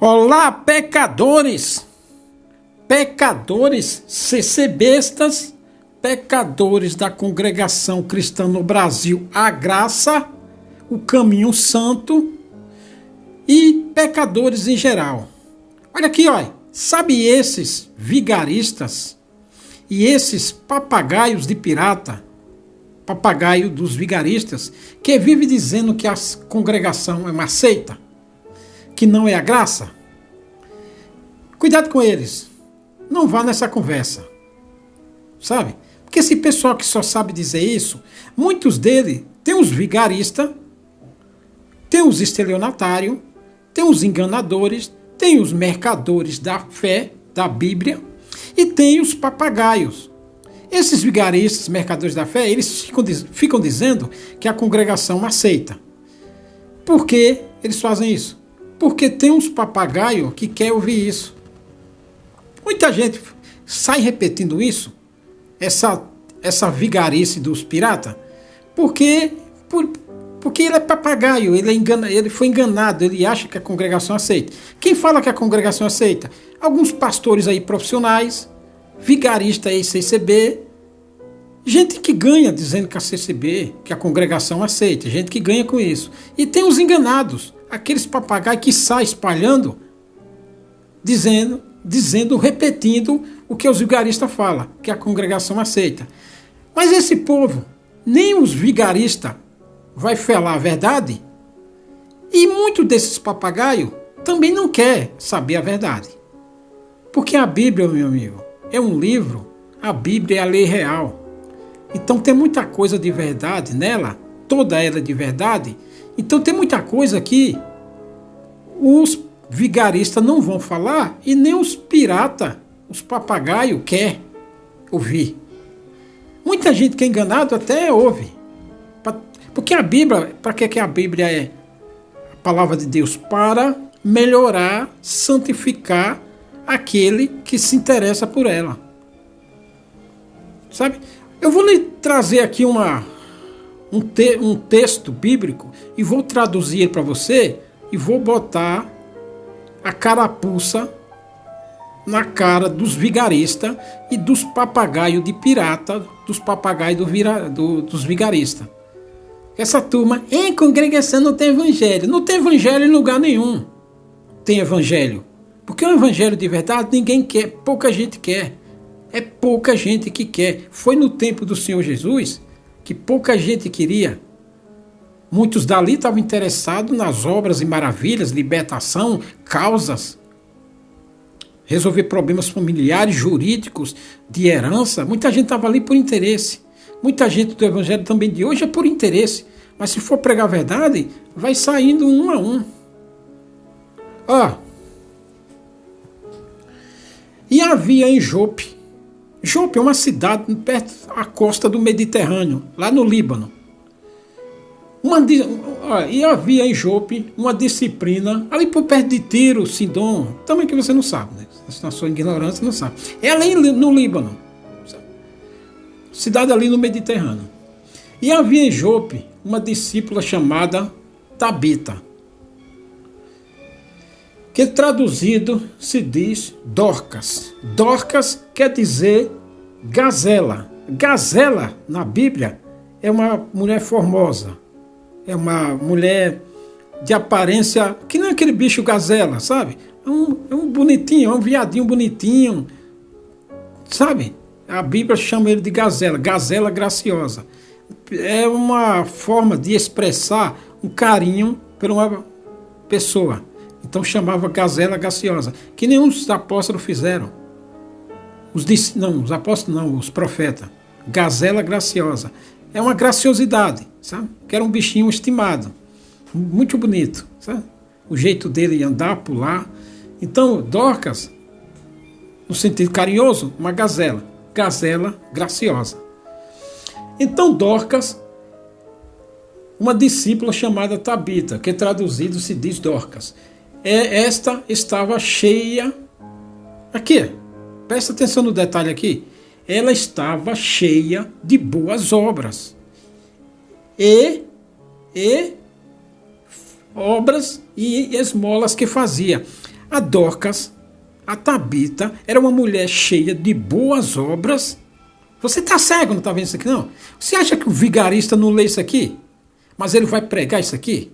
Olá, pecadores! Pecadores, CCBistas, pecadores da congregação cristã no Brasil, a graça, o caminho santo e pecadores em geral. Olha aqui, olha, sabe esses vigaristas e esses papagaios de pirata, papagaio dos vigaristas, que vive dizendo que a congregação é uma seita, que não é a graça? Cuidado com eles. Não vá nessa conversa. Sabe? Porque esse pessoal que só sabe dizer isso, muitos deles tem os vigaristas, tem os estelionatários, tem os enganadores, tem os mercadores da fé, da Bíblia, e tem os papagaios. Esses vigaristas, mercadores da fé, eles ficam dizendo que a congregação aceita. Por que eles fazem isso? Porque tem uns papagaios que querem ouvir isso. Muita gente sai repetindo isso, essa vigarice dos piratas, porque ele é papagaio, ele foi enganado, ele acha que a congregação aceita. Quem fala que a congregação aceita? Alguns pastores aí profissionais, vigaristas aí CCB, gente que ganha dizendo que a CCB, que a congregação aceita, gente que ganha com isso. E tem os enganados, aqueles papagaios que saem espalhando, repetindo o que os vigaristas falam, que a congregação aceita. Mas esse povo, nem os vigaristas vai falar a verdade, e muitos desses papagaios também não quer saber a verdade. Porque a Bíblia, meu amigo, é um livro, a Bíblia é a lei real. Então tem muita coisa de verdade nela, toda ela de verdade. Então tem muita coisa que os vigaristas não vão falar e nem os piratas, os papagaios quer ouvir. Muita gente que é enganado até ouve. Porque a Bíblia, para que a Bíblia é a palavra de Deus? Para melhorar, santificar aquele que se interessa por ela. Sabe? Eu vou lhe trazer aqui um texto bíblico e vou traduzir ele para você e vou botar a carapuça na cara dos vigaristas e dos papagaios de pirata, dos papagaios dos vigaristas. Essa turma, em congregação não tem evangelho. Não tem evangelho em lugar nenhum. Tem evangelho. Porque o evangelho de verdade ninguém quer, pouca gente quer. É pouca gente que quer. Foi no tempo do Senhor Jesus que pouca gente queria. Muitos dali estavam interessados nas obras e maravilhas, libertação, causas, resolver problemas familiares, jurídicos, de herança. Muita gente estava ali por interesse. Muita gente do evangelho também de hoje é por interesse. Mas se for pregar a verdade, vai saindo um a um. E havia em Jope. Jope é uma cidade perto da costa do Mediterrâneo, lá no Líbano. E havia em Jope uma disciplina, ali por perto de Tiro, Sidom, também que você não sabe, né? Na sua ignorância não sabe. É ali no Líbano, cidade ali no Mediterrâneo. E havia em Jope uma discípula chamada Tabita, que traduzido se diz Dorcas. Dorcas quer dizer gazela. Gazela, na Bíblia, é uma mulher formosa. É uma mulher de aparência, que nem aquele bicho gazela, sabe? É um bonitinho, é um viadinho bonitinho, sabe? A Bíblia chama ele de gazela, gazela graciosa. É uma forma de expressar um carinho por uma pessoa. Então chamava gazela graciosa, que nenhum dos apóstolos fizeram. Os apóstolos não, os profetas. Gazela graciosa. É uma graciosidade, sabe? Que era um bichinho estimado. Muito bonito, sabe? O jeito dele andar, pular. Então, Dorcas, no sentido carinhoso, uma gazela. Gazela graciosa. Então, Dorcas, uma discípula chamada Tabita, que traduzido se diz Dorcas. Esta estava cheia. Aqui, presta atenção no detalhe aqui. Ela estava cheia de boas obras. E obras e esmolas que fazia. A Dorcas, a Tabita, era uma mulher cheia de boas obras. Você está cego, não está vendo isso aqui não? Você acha que o vigarista não lê isso aqui? Mas ele vai pregar isso aqui?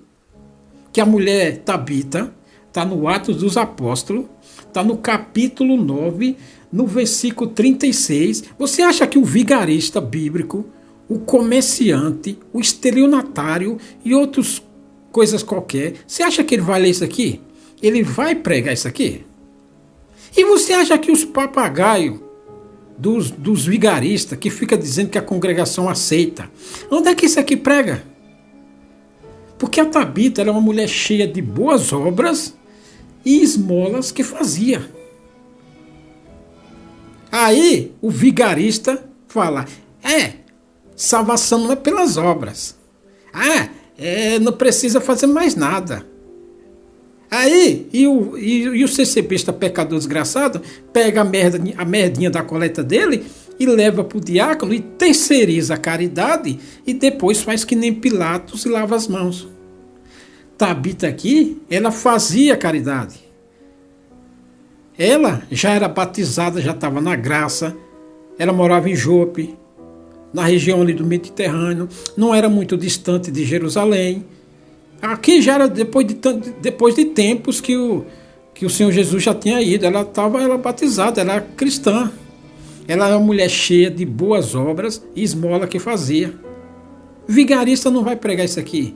Que a mulher Tabita está no Atos dos Apóstolos, está no capítulo 9, no versículo 36. Você acha que o vigarista bíblico, o comerciante, o estelionatário e outras coisas qualquer, você acha que ele vai ler isso aqui? Ele vai pregar isso aqui? E você acha que os papagaios dos vigaristas que fica dizendo que a congregação aceita, onde é que isso aqui prega? Porque a Tabita era uma mulher cheia de boas obras e esmolas que fazia. Aí o vigarista fala, salvação não é pelas obras. Não precisa fazer mais nada. Aí, e o CCBista pecador desgraçado pega a merdinha da coleta dele e leva para o diácono e terceiriza a caridade e depois faz que nem Pilatos e lava as mãos. Tabita aqui, ela fazia caridade. Ela já era batizada, já estava na graça, ela morava em Jope, na região ali do Mediterrâneo, não era muito distante de Jerusalém. Aqui já era depois de tempos que o Senhor Jesus já tinha ido. Ela estava batizada, ela era cristã. Ela era uma mulher cheia de boas obras e esmola que fazia. Vigarista não vai pregar isso aqui.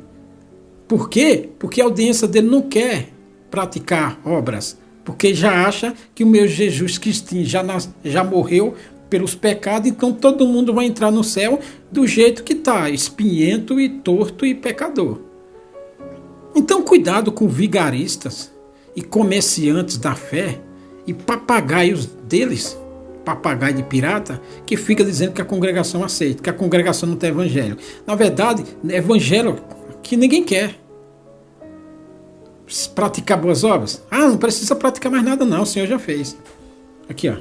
Por quê? Porque a audiência dele não quer praticar obras. Porque já acha que o meu Jesus Cristinho já morreu pelos pecados, então todo mundo vai entrar no céu do jeito que está, espinhento e torto e pecador. Então cuidado com vigaristas e comerciantes da fé e papagaios deles, papagaio de pirata, que fica dizendo que a congregação aceita, que a congregação não tem evangelho. Na verdade, evangelho que ninguém quer. Praticar boas obras? Não precisa praticar mais nada não, o Senhor já fez. Aqui, ó.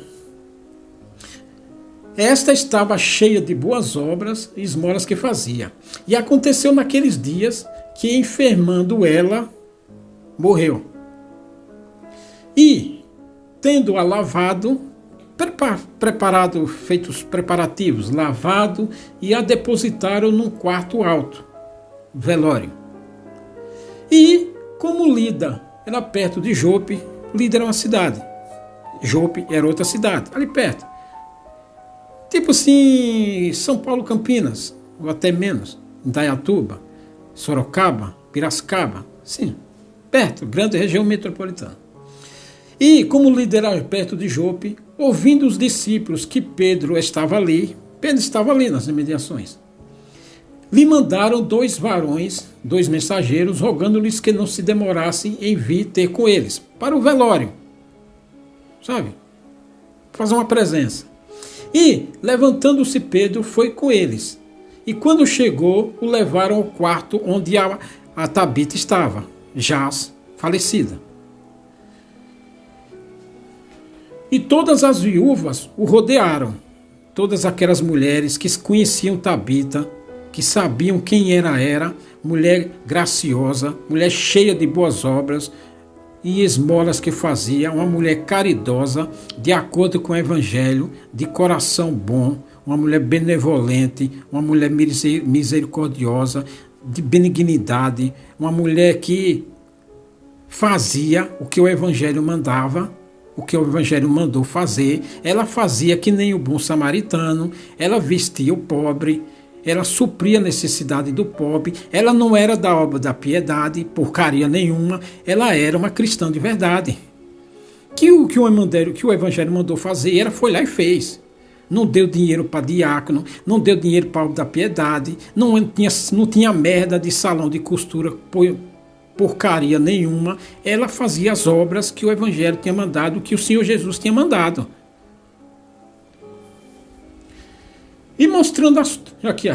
Esta estava cheia de boas obras e esmolas que fazia. E aconteceu naqueles dias que, enfermando ela, morreu. E, tendo-a lavado, feitos preparativos, lavado, e a depositaram num quarto alto, velório. E, como Lida era perto de Jope, Lida era uma cidade, Jope era outra cidade, ali perto. Tipo assim, São Paulo, Campinas, ou até menos, Indaiatuba, Sorocaba, Piracicaba, sim, perto, grande região metropolitana. E como Lida era perto de Jope, ouvindo os discípulos que Pedro estava ali nas imediações, lhe mandaram 2 varões, 2 mensageiros, rogando-lhes que não se demorassem em vir ter com eles, para o velório, sabe? Fazer uma presença. E, levantando-se Pedro, foi com eles. E quando chegou, o levaram ao quarto onde a Tabita estava, jaz falecida. E todas as viúvas o rodearam, todas aquelas mulheres que conheciam Tabita, que sabiam quem era, mulher graciosa, mulher cheia de boas obras e esmolas que fazia, uma mulher caridosa, de acordo com o Evangelho, de coração bom, uma mulher benevolente, uma mulher misericordiosa, de benignidade, uma mulher que fazia o que o Evangelho mandava, o que o Evangelho mandou fazer. Ela fazia que nem o bom samaritano, ela vestia o pobre, ela supria a necessidade do pobre, ela não era da obra da piedade, porcaria nenhuma, ela era uma cristã de verdade. Que o Evangelho mandou fazer, ela foi lá e fez. Não deu dinheiro para diácono, não deu dinheiro para a obra da piedade, não tinha merda de salão de costura, porcaria nenhuma. Ela fazia as obras que o Evangelho tinha mandado, que o Senhor Jesus tinha mandado. E mostrando aqui,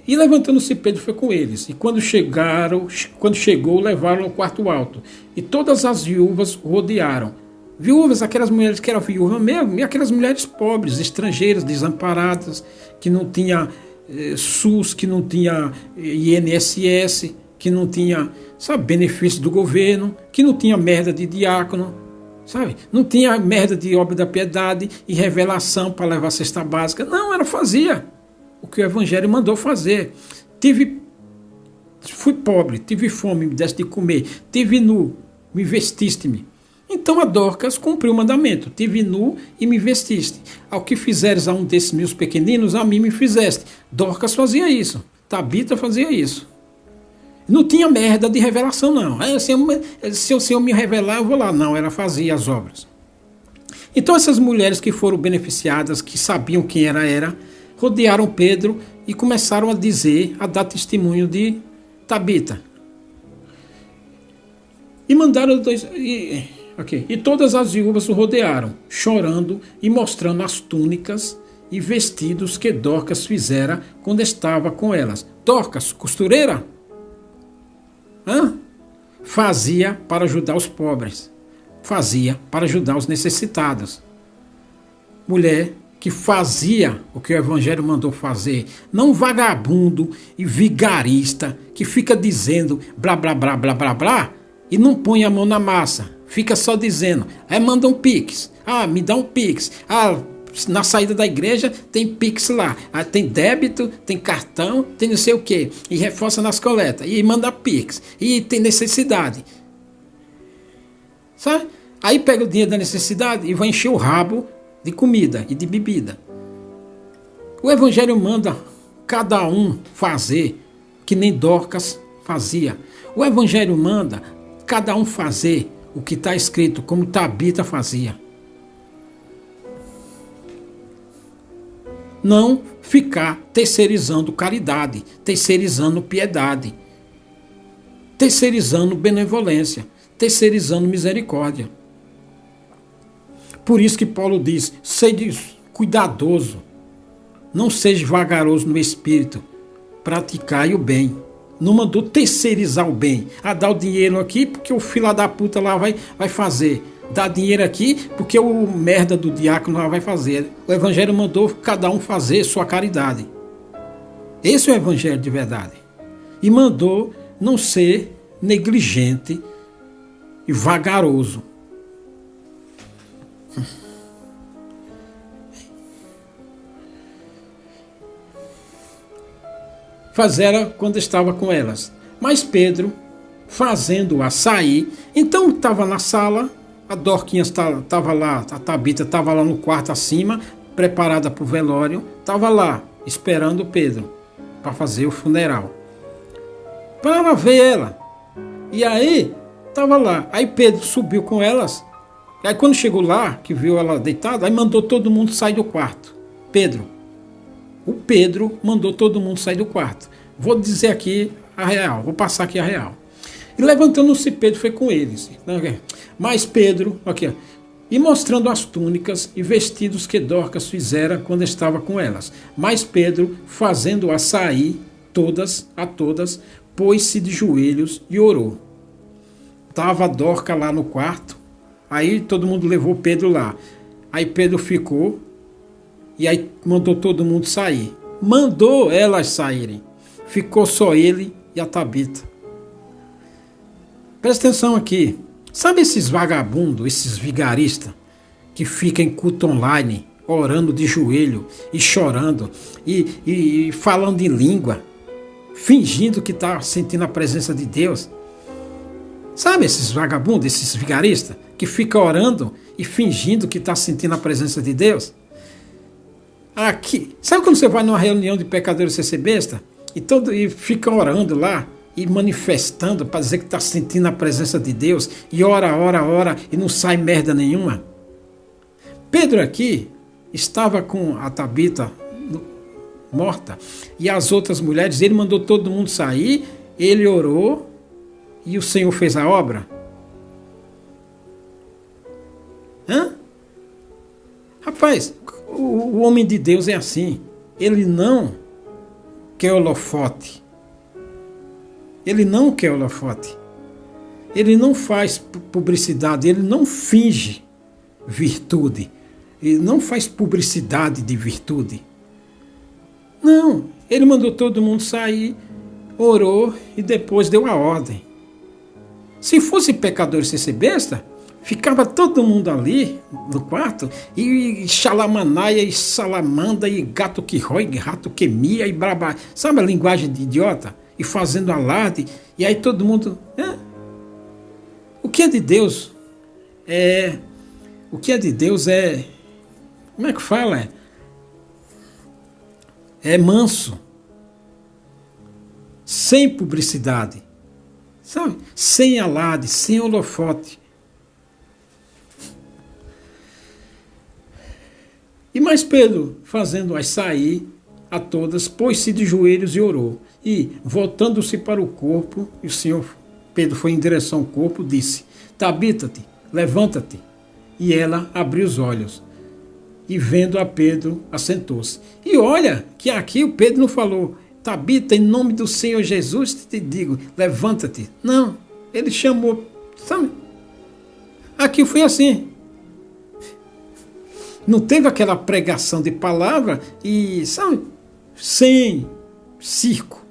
e levantando-se Pedro foi com eles. E quando chegou, levaram ao quarto alto. E todas as viúvas rodearam. Viúvas, aquelas mulheres que eram viúvas mesmo, e aquelas mulheres pobres, estrangeiras, desamparadas, que não tinha SUS, que não tinha INSS, que não tinha, benefício do governo, que não tinha merda de diácono. Sabe? Não tinha merda de obra da piedade e revelação para levar a cesta básica. Não, ela fazia o que o Evangelho mandou fazer. Fui pobre, tive fome, me deste de comer. Tive nu, me vestiste-me. Então a Dorcas cumpriu o mandamento. Tive nu e me vestiste. Ao que fizeres a um desses meus pequeninos, a mim me fizeste. Dorcas fazia isso. Tabita fazia isso. Não tinha merda de revelação, não. Se o Senhor me revelar, eu vou lá. Não, ela fazia as obras. Então essas mulheres que foram beneficiadas, que sabiam quem era, rodearam Pedro e começaram a dizer, a dar testemunho de Tabita. E mandaram E todas as viúvas o rodearam, chorando e mostrando as túnicas e vestidos que Dorcas fizera quando estava com elas. Dorcas, costureira? Fazia para ajudar os pobres. Fazia para ajudar os necessitados. Mulher que fazia o que o Evangelho mandou fazer. Não vagabundo e vigarista que fica dizendo blá, blá, blá, blá, blá, blá e não põe a mão na massa. Fica só dizendo. Manda um pix. Me dá um pix. Na saída da igreja tem pix lá. Tem débito, tem cartão, tem não sei o quê. E reforça nas coletas. E manda pix. E tem necessidade. Sabe? Aí pega o dinheiro da necessidade e vai encher o rabo de comida e de bebida. O Evangelho manda cada um fazer que nem Dorcas fazia. O Evangelho manda cada um fazer o que está escrito, como Tabita fazia. Não ficar terceirizando caridade, terceirizando piedade, terceirizando benevolência, terceirizando misericórdia. Por isso que Paulo diz, seja cuidadoso, não seja vagaroso no espírito, praticai o bem. Não mandou terceirizar o bem. Dá o dinheiro aqui porque o filho da puta lá vai fazer. Dá dinheiro aqui porque o merda do diácono lá vai fazer. O Evangelho mandou cada um fazer sua caridade. Esse é o Evangelho de verdade. E mandou não ser negligente e vagaroso. Fazera quando estava com elas. Mas Pedro, fazendo-a sair, então estava na sala, a Dorquinha estava lá, a Tabita estava lá no quarto acima, preparada para o velório, estava lá, esperando Pedro, para fazer o funeral. Para ver ela. E aí, estava lá. Aí Pedro subiu com elas. Aí quando chegou lá, que viu ela deitada, aí mandou todo mundo sair do quarto. O Pedro mandou todo mundo sair do quarto. Vou dizer aqui a real, vou passar aqui a real. E levantando-se Pedro foi com eles. Mas Pedro, e mostrando as túnicas e vestidos que Dorcas fizera quando estava com elas. Mas Pedro, fazendo-a sair, a todas, pôs-se de joelhos e orou. Estava a Dorca lá no quarto, aí todo mundo levou Pedro lá. Aí Pedro ficou, e aí mandou todo mundo sair. Mandou elas saírem. Ficou só ele e a Tabita. Presta atenção aqui. Sabe esses vagabundos, esses vigaristas, que ficam em culto online, orando de joelho e chorando, e falando em língua, fingindo que está sentindo a presença de Deus? Sabe esses vagabundos, esses vigaristas, que ficam orando e fingindo que está sentindo a presença de Deus? Aqui, sabe quando você vai numa reunião de pecadores sem ser besta e fica orando lá e manifestando para dizer que está sentindo a presença de Deus e ora e não sai merda nenhuma? Pedro aqui estava com a Tabita morta e as outras mulheres, ele mandou todo mundo sair, ele orou e o Senhor fez a obra. Rapaz, o homem de Deus é assim. Ele não quer holofote. Ele não quer holofote. Ele não faz publicidade. Ele não finge virtude. Ele não faz publicidade de virtude. Não. Ele mandou todo mundo sair, orou e depois deu a ordem. Se fosse pecador sem ser besta, ficava todo mundo ali no quarto, e xalamanaia, e salamanda, e gato que rói, rato que mia, e braba. Sabe a linguagem de idiota? E fazendo alarde, e aí todo mundo... O que é de Deus o que é de Deus é... Como é que fala? É manso. Sem publicidade. Sabe? Sem alarde, sem holofote. E mais Pedro, fazendo-as sair a todas, pôs-se de joelhos e orou. E, voltando-se para o corpo, e o Senhor Pedro foi em direção ao corpo, disse: Tabita-te, levanta-te. E ela abriu os olhos. E vendo a Pedro, assentou-se. E olha que aqui o Pedro não falou: Tabita, em nome do Senhor Jesus te digo, levanta-te. Não, ele chamou, sabe? Aqui foi assim. Não teve aquela pregação de palavra e, sabe, sem circo.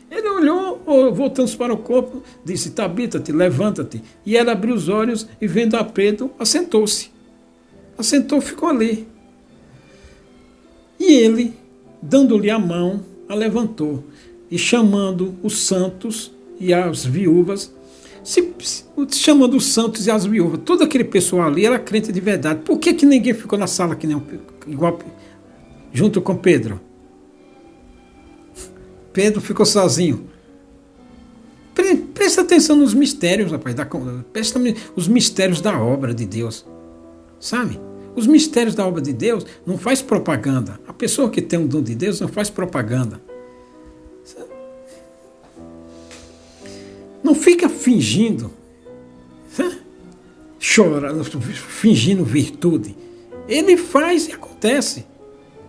Ele olhou, voltando para o corpo, disse: Tabita-te, levanta-te. E ela abriu os olhos e, vendo a Pedro, assentou-se. Assentou, ficou ali. E ele, dando-lhe a mão, a levantou. E chamando os santos e as viúvas, chamando os santos e as viúvas, todo aquele pessoal ali era crente de verdade. Por que ninguém ficou na sala igual junto com Pedro? Pedro ficou sozinho. Presta atenção nos mistérios, rapaz. Presta os mistérios da obra de Deus. Sabe? Os mistérios da obra de Deus não faz propaganda. A pessoa que tem um dom de Deus não faz propaganda. Sabe? Não fica fingindo. Chora, fingindo virtude. Ele faz e acontece.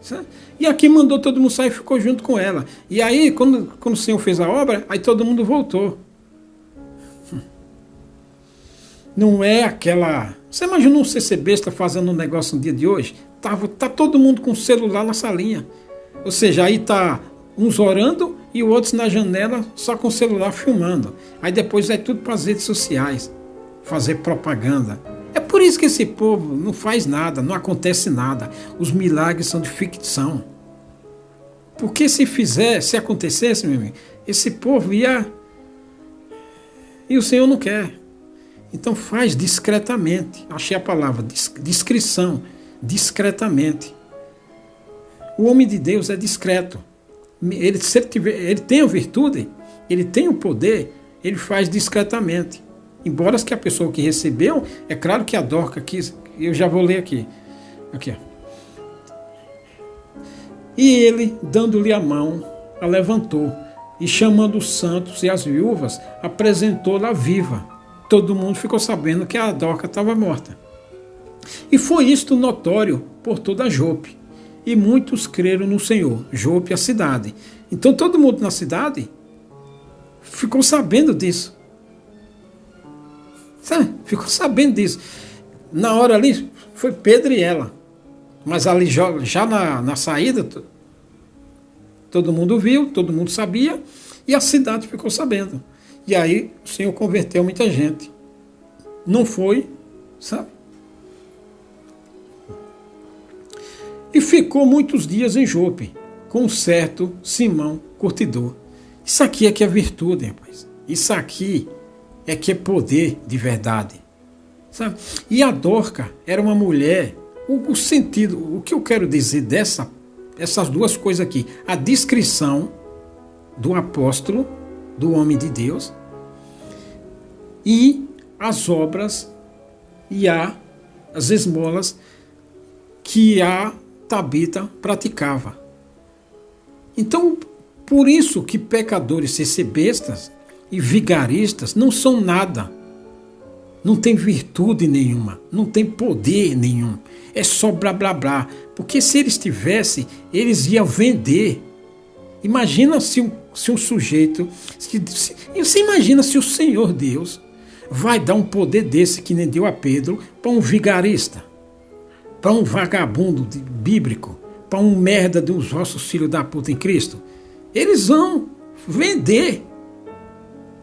Sabe? E aqui mandou todo mundo sair e ficou junto com ela. E aí, quando o Senhor fez a obra, aí todo mundo voltou. Não é aquela... Você imaginou um CCBista fazendo um negócio no dia de hoje? Tá todo mundo com o celular na salinha. Ou seja, aí tá uns orando e outros na janela só com o celular filmando. Aí depois vai tudo para as redes sociais, fazer propaganda. É por isso que esse povo não faz nada, não acontece nada. Os milagres são de ficção. Porque se acontecesse, meu amigo, esse povo ia... E o Senhor não quer. Então faz discretamente. Achei a palavra, discrição. Discretamente. O homem de Deus é discreto. Ele tem a virtude, ele tem o poder, ele faz discretamente. Embora que a pessoa que recebeu, é claro que a Dorca quis, eu já vou ler aqui. Aqui, ó. E ele, dando-lhe a mão, a levantou, e chamando os santos e as viúvas, apresentou-la viva. Todo mundo ficou sabendo que a Dorca estava morta. E foi isto notório por toda Jope. E muitos creram no Senhor. Jope, a cidade. Então todo mundo na cidade ficou sabendo disso. Sabe? Ficou sabendo disso. Na hora ali, foi Pedro e ela. Mas ali já na saída, todo mundo viu, todo mundo sabia, e a cidade ficou sabendo. E aí o Senhor converteu muita gente. Não foi, sabe? E ficou muitos dias em Jope, com um certo Simão curtidor. Isso aqui é que é virtude, rapaz. Isso aqui é que é poder de verdade. Sabe? E a Dorca era uma mulher, o sentido, o que eu quero dizer essas duas coisas aqui, a discrição do apóstolo, do homem de Deus, e as obras e as esmolas que a Tabita praticava. Então, por isso que pecadores CCBistas e vigaristas não são nada. Não tem virtude nenhuma, não tem poder nenhum. É só blá blá blá. Porque se eles tivessem, eles iam vender. Imagina se um sujeito... Você imagina se o Senhor Deus vai dar um poder desse que nem deu a Pedro para um vigarista, para um vagabundo bíblico, para um merda de uns vossos filhos da puta em Cristo. Eles vão vender.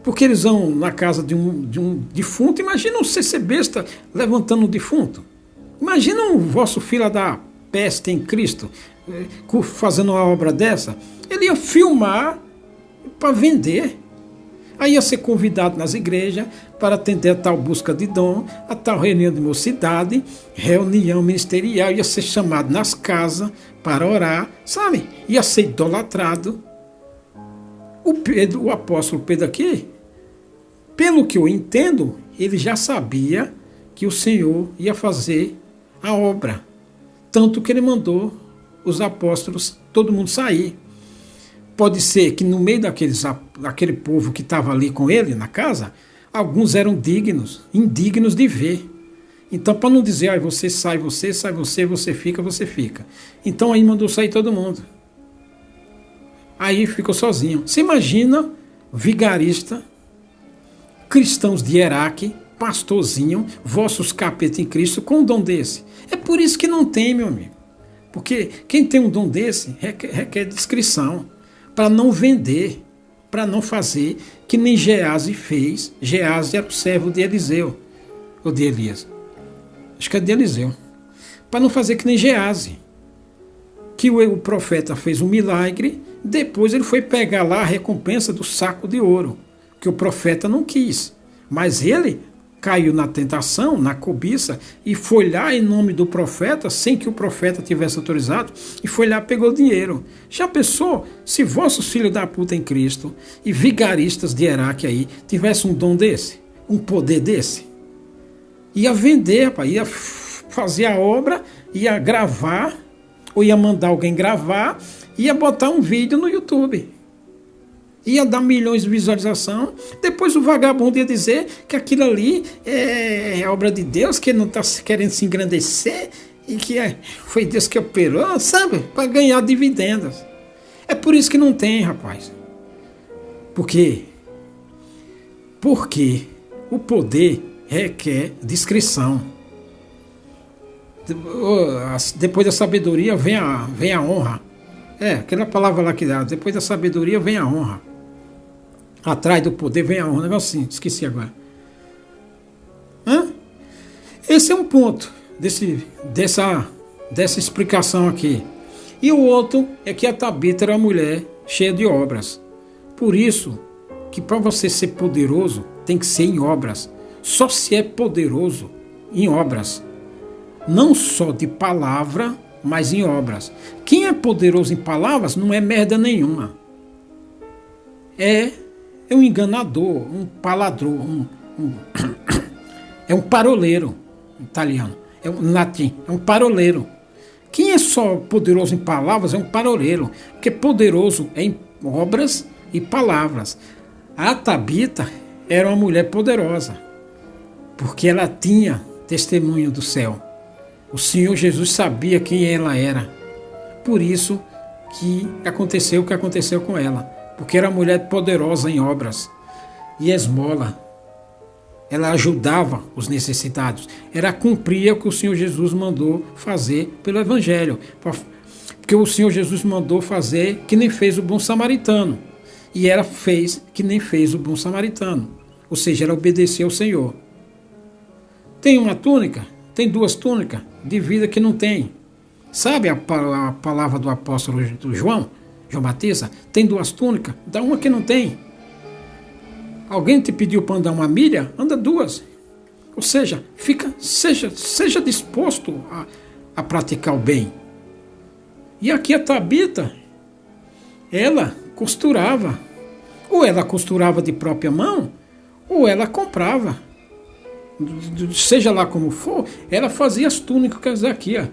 Porque eles vão na casa de um defunto. Imagina você ser besta levantando um defunto. Imagina o vosso filho da peste em Cristo fazendo uma obra dessa. Ele ia filmar para vender. Aí ia ser convidado nas igrejas para atender a tal busca de dom, a tal reunião de mocidade, reunião ministerial, ia ser chamado nas casas para orar, sabe? Ia ser idolatrado. O apóstolo Pedro aqui, pelo que eu entendo, ele já sabia que o Senhor ia fazer a obra. Tanto que ele mandou os apóstolos, todo mundo sair. Pode ser que no meio daquele povo que estava ali com ele na casa, alguns eram indignos de ver. Então, para não dizer, você sai, você fica. Então aí mandou sair todo mundo. Aí ficou sozinho. Você imagina, vigarista, cristãos de Iraque, pastorzinho, vossos capetas em Cristo, com um dom desse. É por isso que não tem, meu amigo. Porque quem tem um dom desse requer discrição, para não vender, para não fazer que nem Geazi fez. Geazi era o servo de Eliseu, ou de Elias. Acho que é de Eliseu. Para não fazer que nem Geazi, que o profeta fez um milagre, depois ele foi pegar lá a recompensa do saco de ouro, que o profeta não quis. Mas ele caiu na tentação, na cobiça, e foi lá em nome do profeta, sem que o profeta tivesse autorizado, e foi lá e pegou o dinheiro. Já pensou se vossos filhos da puta em Cristo e vigaristas de Iraque aí tivessem um dom desse, um poder desse? Ia vender, rapaz, ia fazer a obra, ia gravar, ou ia mandar alguém gravar, ia botar um vídeo no YouTube. Ia dar milhões de visualização. Depois o vagabundo ia dizer que aquilo ali é obra de Deus, que ele não está querendo se engrandecer e que foi Deus que operou, sabe? Para ganhar dividendos. É por isso que não tem, rapaz. Por quê? Porque o poder requer discrição. Depois da sabedoria vem a honra. Aquela palavra lá que dá. Depois da sabedoria vem a honra. Atrás do poder vem a honra. Um negócio assim, esqueci agora. Esse é um ponto dessa explicação aqui. E o outro é que a Tabita era uma mulher cheia de obras. Por isso que para você ser poderoso tem que ser em obras. Só se é poderoso em obras. Não só de palavra, mas em obras. Quem é poderoso em palavras não é merda nenhuma. É um enganador, um paladro, é um paroleiro, em italiano, em latim, é um paroleiro. Quem é só poderoso em palavras é um paroleiro, porque poderoso é em obras e palavras. A Tabita era uma mulher poderosa, porque ela tinha testemunho do céu. O Senhor Jesus sabia quem ela era. Por isso que aconteceu o que aconteceu com ela. Porque era uma mulher poderosa em obras e esmola. Ela ajudava os necessitados. Ela cumpria o que o Senhor Jesus mandou fazer pelo Evangelho. Porque o Senhor Jesus mandou fazer que nem fez o bom samaritano. E ela fez que nem fez o bom samaritano. Ou seja, ela obedeceu ao Senhor. Tem uma túnica? Tem duas túnicas de vida que não tem. Sabe a palavra do apóstolo João Batista? Tem duas túnicas, dá uma que não tem. Alguém te pediu para andar uma milha? Anda duas. Ou seja, seja disposto a praticar o bem. E aqui a Tabita, ela costurava. Ou ela costurava de própria mão, ou ela comprava. Seja lá como for, ela fazia as túnicas aqui, ó.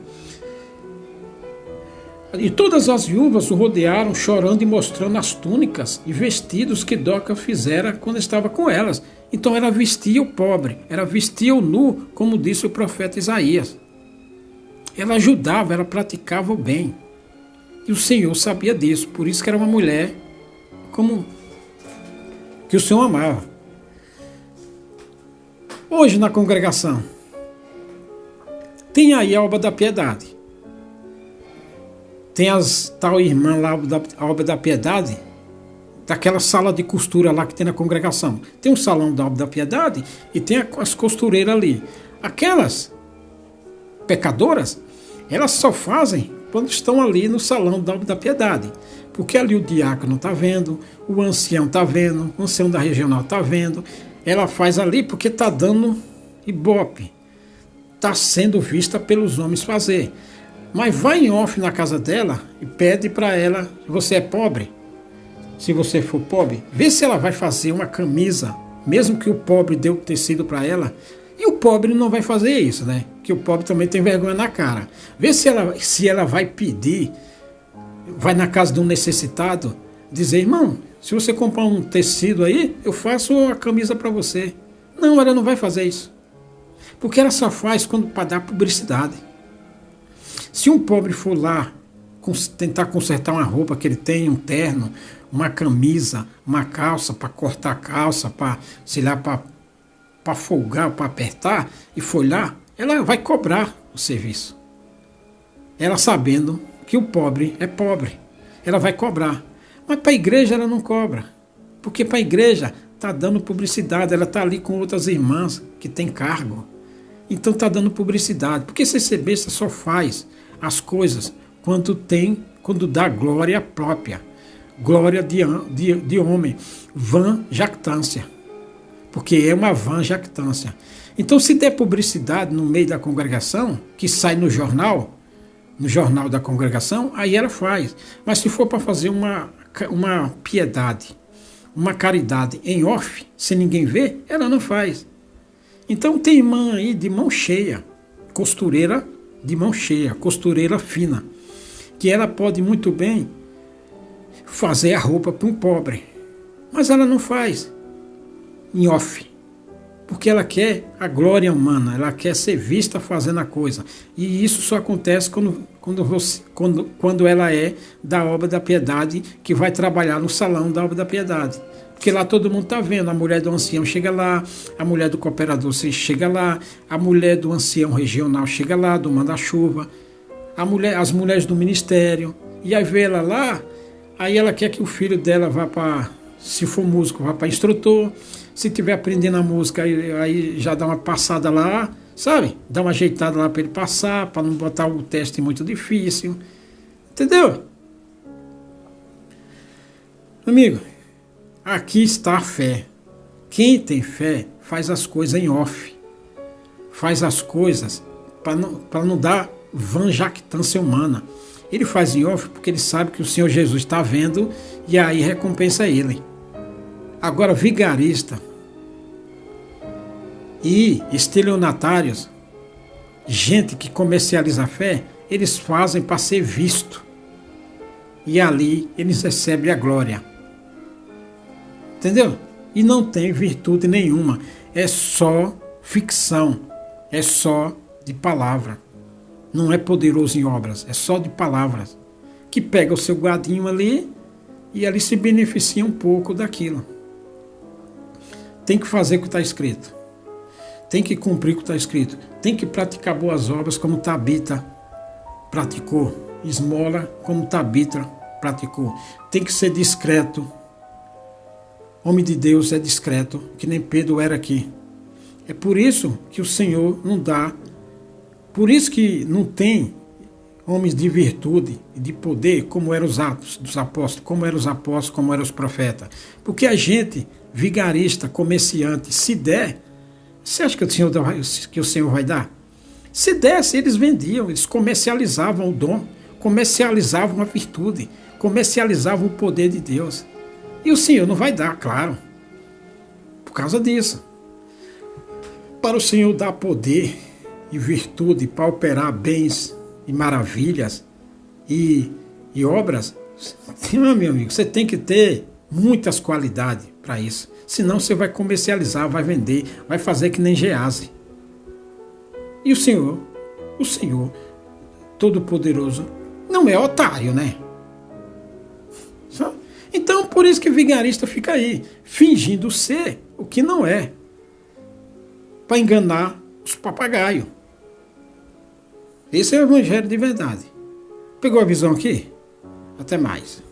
E todas as viúvas o rodearam, chorando e mostrando as túnicas e vestidos que Doca fizera quando estava com elas. Então ela vestia o pobre, ela vestia o nu, como disse o profeta Isaías. Ela ajudava, ela praticava o bem. E o Senhor sabia disso, por isso que era uma mulher como que o Senhor amava. Hoje na congregação, tem aí a obra da piedade. Tem as tal irmã lá, a obra da piedade, daquela sala de costura lá que tem na congregação. Tem um salão da Obra da Piedade e tem as costureiras ali. Aquelas pecadoras, elas só fazem quando estão ali no salão da Obra da Piedade. Porque ali o diácono está vendo, o ancião está vendo, o ancião da regional está vendo. Ela faz ali porque está dando ibope. Está sendo vista pelos homens fazer. Mas vai em off na casa dela e pede para ela, você é pobre? Se você for pobre, vê se ela vai fazer uma camisa, mesmo que o pobre dê o tecido para ela. E o pobre não vai fazer isso, né? Que o pobre também tem vergonha na cara. Vê se ela vai pedir, vai na casa de um necessitado, dizer, irmão, se você comprar um tecido aí, eu faço a camisa para você. Não, ela não vai fazer isso. Porque ela só faz quando para dar publicidade. Se um pobre for lá tentar consertar uma roupa que ele tem, um terno, uma camisa, uma calça, para cortar a calça, para, sei lá, para folgar, para apertar, e for lá, ela vai cobrar o serviço. Ela sabendo que o pobre é pobre. Ela vai cobrar. Mas para a igreja ela não cobra. Porque para a igreja está dando publicidade, ela está ali com outras irmãs que tem cargo. Então está dando publicidade. Porque esse besta só faz as coisas quando dá glória própria. Glória de homem. Vã jactância. Porque é uma vã jactância. Então se der publicidade no meio da congregação, que sai no jornal da congregação, aí ela faz. Mas se for para fazer uma piedade, uma caridade em off, sem ninguém ver, ela não faz. Então tem irmã aí de mão cheia, costureira de mão cheia, costureira fina, que ela pode muito bem fazer a roupa para um pobre, mas ela não faz em off, porque ela quer a glória humana, ela quer ser vista fazendo a coisa, e isso só acontece quando ela é da Obra da Piedade, que vai trabalhar no salão da Obra da Piedade. Porque lá todo mundo está vendo, a mulher do ancião chega lá, a mulher do cooperador chega lá, a mulher do ancião regional chega lá, do manda-chuva, as mulheres do ministério, e aí vê ela lá, aí ela quer que o filho dela vá para, se for músico, vá para instrutor, se estiver aprendendo a música, aí já dá uma passada lá, sabe? Dá uma ajeitada lá para ele passar, para não botar o teste muito difícil, entendeu? Amigo, aqui está a fé. Quem tem fé faz as coisas em off. Faz as coisas para não dar vã jactância humana. Ele faz em off porque ele sabe que o Senhor Jesus está vendo e aí recompensa ele. Agora, vigarista e estelionatários, gente que comercializa a fé, eles fazem para ser visto. E ali eles recebem a glória. Entendeu? E não tem virtude nenhuma. É só ficção. É só de palavra. Não é poderoso em obras. É só de palavras. Que pega o seu guardinho ali e ali se beneficia um pouco daquilo. Tem que fazer o que está escrito. Tem que cumprir o que está escrito. Tem que praticar boas obras como Tabita praticou. Esmola como Tabita praticou. Tem que ser discreto. Homem de Deus é discreto, que nem Pedro era aqui. É por isso que o Senhor não dá, por isso que não tem homens de virtude e de poder, como eram os atos dos apóstolos, como eram os apóstolos, como eram os profetas. Porque a gente, vigarista, comerciante, se der, você acha que o Senhor vai dar? Se desse, eles vendiam, eles comercializavam o dom, comercializavam a virtude, comercializavam o poder de Deus. E o Senhor não vai dar, claro, por causa disso. Para o Senhor dar poder e virtude para operar bens e maravilhas e obras, meu amigo, você tem que ter muitas qualidades para isso. Senão você vai comercializar, vai vender, vai fazer que nem Gease. E o Senhor Todo-Poderoso, não é otário, né? Então, por isso que o vigarista fica aí, fingindo ser o que não é, para enganar os papagaios. Esse é o evangelho de verdade. Pegou a visão aqui? Até mais.